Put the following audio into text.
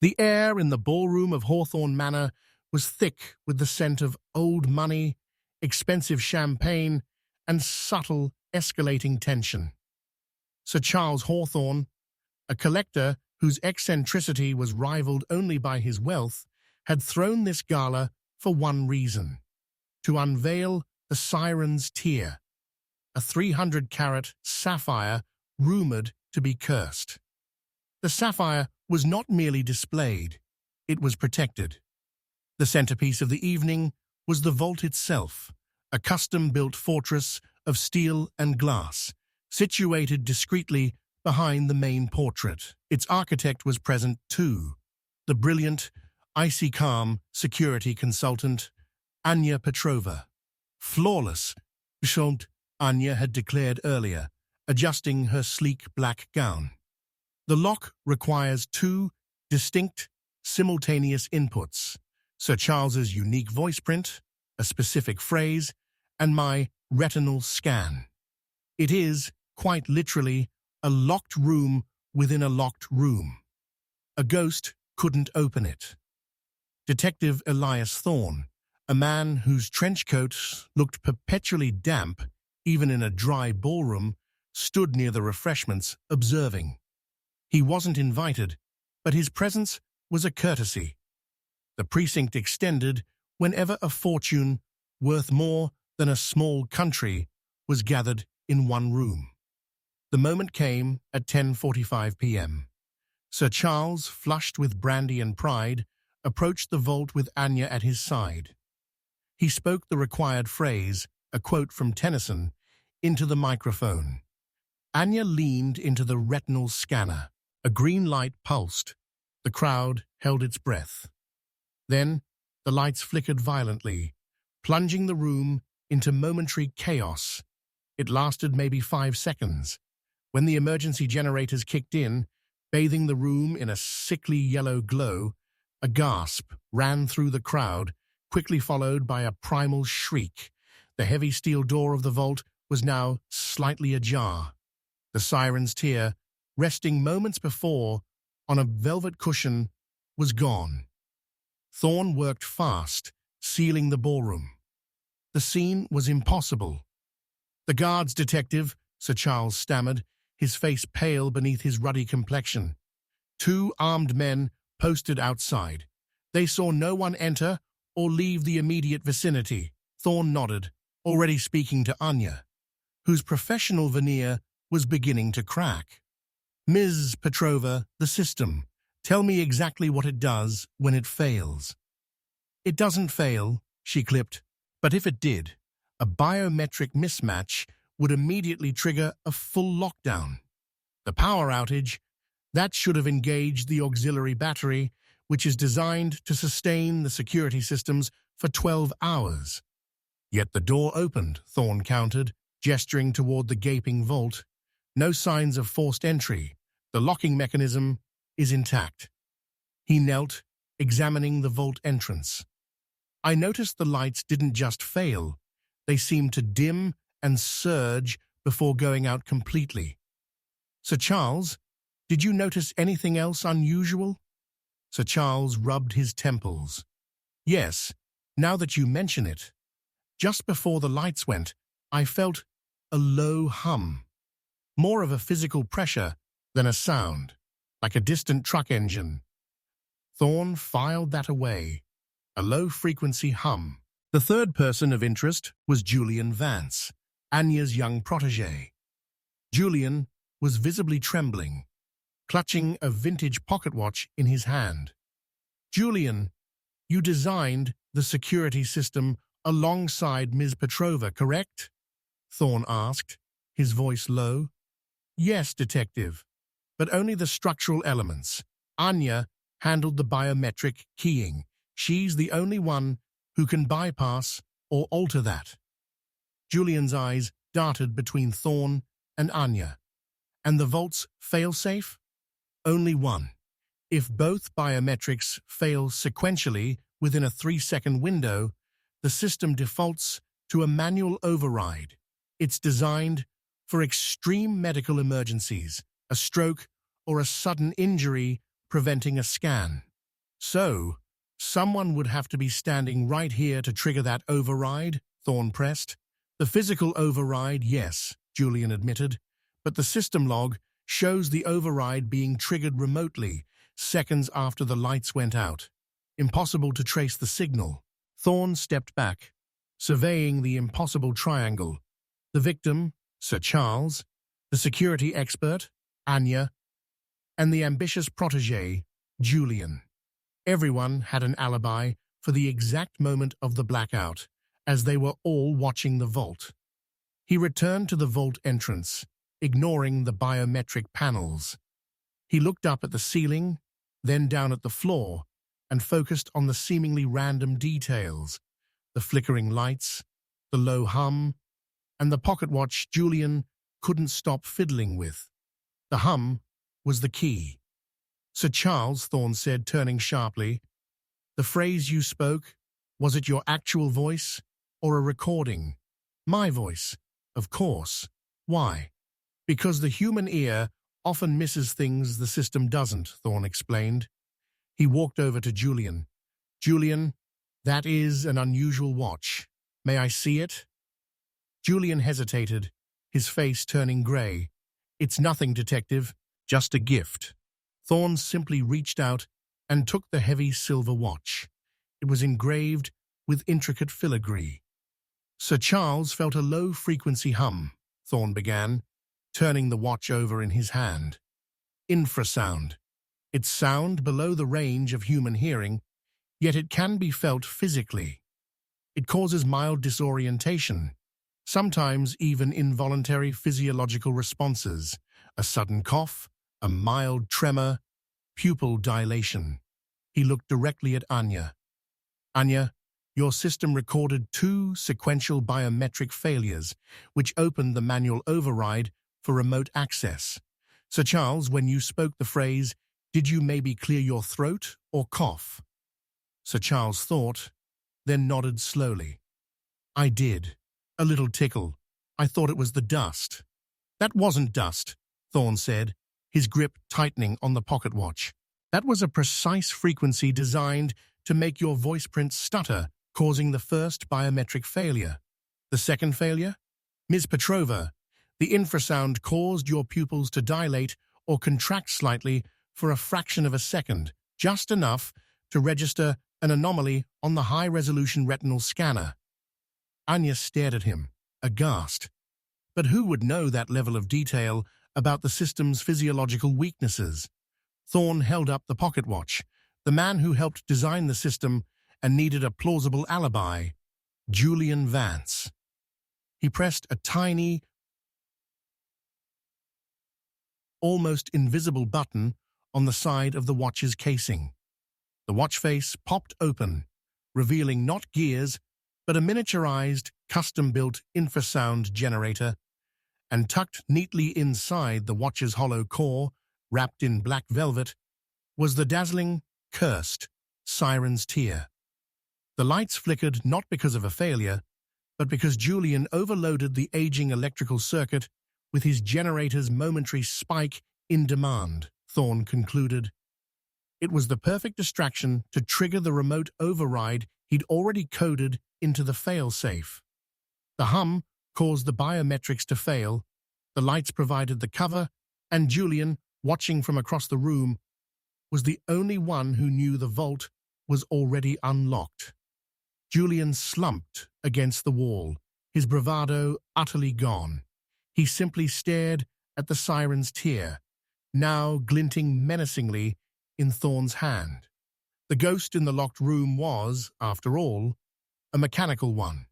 The air in the ballroom of Hawthorne Manor was thick with the scent of old money, expensive champagne, and subtle, escalating tension. Sir Charles Hawthorne, a collector whose eccentricity was rivaled only by his wealth, had thrown this gala for one reason: to unveil the Siren's tear, a 300-carat sapphire rumored to be cursed. The sapphire was not merely displayed, it was protected. The centerpiece of the evening was the vault itself, a custom-built fortress of steel and glass, situated discreetly behind the main portrait. Its architect was present too, the brilliant, icy calm security consultant, Anya Petrova. Flawless, Anya had declared earlier, adjusting her sleek black gown. The lock requires two distinct, simultaneous inputs: Sir Charles's unique voice print, a specific phrase, and my retinal scan. It is, quite literally, a locked room within a locked room. A ghost couldn't open it. Detective Elias Thorne, a man whose trench coat looked perpetually damp, even in a dry ballroom, stood near the refreshments, observing. He wasn't invited, but his presence was a courtesy. The precinct extended whenever a fortune worth more than a small country was gathered in one room. The moment came at 10:45 p.m. Sir Charles, flushed with brandy and pride, approached the vault with Anya at his side. He spoke the required phrase, a quote from Tennyson, into the microphone. Anya leaned into the retinal scanner. A green light pulsed. The crowd held its breath. Then, the lights flickered violently, plunging the room into momentary chaos. It lasted maybe 5 seconds. When the emergency generators kicked in, bathing the room in a sickly yellow glow, a gasp ran through the crowd, quickly followed by a primal shriek. The heavy steel door of the vault was now slightly ajar. The Siren's tear, resting moments before on a velvet cushion, was gone. Thorne worked fast, sealing the ballroom. The scene was impossible. The guards detective, Sir Charles stammered, his face pale beneath his ruddy complexion. 2 armed men posted outside. They saw no one enter or leave the immediate vicinity. Thorne nodded, already speaking to Anya, whose professional veneer was beginning to crack. Ms. Petrova, the system. Tell me exactly what it does when it fails. It doesn't fail, she clipped, but if it did, a biometric mismatch would immediately trigger a full lockdown. The power outage, that should have engaged the auxiliary battery, which is designed to sustain the security systems for 12 hours. Yet the door opened, Thorne countered, gesturing toward the gaping vault. No signs of forced entry. The locking mechanism is intact. He knelt, examining the vault entrance. I noticed the lights didn't just fail. They seemed to dim and surge before going out completely. Sir Charles, did you notice anything else unusual? Sir Charles rubbed his temples. Yes, now that you mention it. Just before the lights went, I felt a low hum. More of a physical pressure than a sound, like a distant truck engine. Thorne filed that away, a low-frequency hum. The third person of interest was Julian Vance, Anya's young protégé. Julian was visibly trembling, clutching a vintage pocket watch in his hand. Julian, you designed the security system alongside Ms. Petrova, correct? Thorne asked, his voice low. Yes, detective, but only the structural elements. Anya handled the biometric keying. She's the only one who can bypass or alter that. Julian's eyes darted between Thorne and Anya. And the vault's fail-safe? Only one. If both biometrics fail sequentially within a 3-second window, the system defaults to a manual override. It's designed for extreme medical emergencies, a stroke or a sudden injury preventing a scan. So, someone would have to be standing right here to trigger that override, Thorne pressed. The physical override, yes, Julian admitted, but the system log shows the override being triggered remotely, seconds after the lights went out. Impossible to trace the signal. Thorne stepped back, surveying the impossible triangle. The victim, Sir Charles, the security expert, Anya, and the ambitious protégé, Julian. Everyone had an alibi for the exact moment of the blackout, as they were all watching the vault. He returned to the vault entrance, ignoring the biometric panels. He looked up at the ceiling, then down at the floor, and focused on the seemingly random details, the flickering lights, the low hum, and the pocket watch Julian couldn't stop fiddling with. The hum was the key. Sir Charles, Thorne said, turning sharply, the phrase you spoke, was it your actual voice or a recording? My voice, of course. Why? Because the human ear often misses things the system doesn't, Thorne explained. He walked over to Julian. Julian, that is an unusual watch. May I see it? Julian hesitated, his face turning grey. It's nothing, detective, just a gift. Thorne simply reached out and took the heavy silver watch. It was engraved with intricate filigree. Sir Charles felt a low-frequency hum, Thorne began, turning the watch over in his hand. Infrasound. It's sound below the range of human hearing, yet it can be felt physically. It causes mild disorientation, sometimes even involuntary physiological responses, a sudden cough, a mild tremor, pupil dilation. He looked directly at Anya. Anya, your system recorded 2 sequential biometric failures, which opened the manual override for remote access. Sir Charles, when you spoke the phrase, did you maybe clear your throat or cough? Sir Charles thought, then nodded slowly. I did. A little tickle. I thought it was the dust. That wasn't dust, Thorne said, his grip tightening on the pocket watch. That was a precise frequency designed to make your voice print stutter, causing the first biometric failure. The second failure? Ms. Petrova, the infrasound caused your pupils to dilate or contract slightly for a fraction of a second, just enough to register an anomaly on the high-resolution retinal scanner. Anya stared at him, aghast. But who would know that level of detail about the system's physiological weaknesses? Thorne held up the pocket watch, the man who helped design the system and needed a plausible alibi, Julian Vance. He pressed a tiny, almost invisible button on the side of the watch's casing. The watch face popped open, revealing not gears, but a miniaturized, custom-built infrasound generator, and tucked neatly inside the watch's hollow core, wrapped in black velvet, was the dazzling, cursed Siren's tear. The lights flickered not because of a failure, but because Julian overloaded the aging electrical circuit with his generator's momentary spike in demand, Thorne concluded. It was the perfect distraction to trigger the remote override he'd already coded into the fail-safe. The hum caused the biometrics to fail, the lights provided the cover, and Julian, watching from across the room, was the only one who knew the vault was already unlocked. Julian slumped against the wall, his bravado utterly gone. He simply stared at the Siren's tear, now glinting menacingly in Thorne's hand. The ghost in the locked room was, after all, a mechanical one.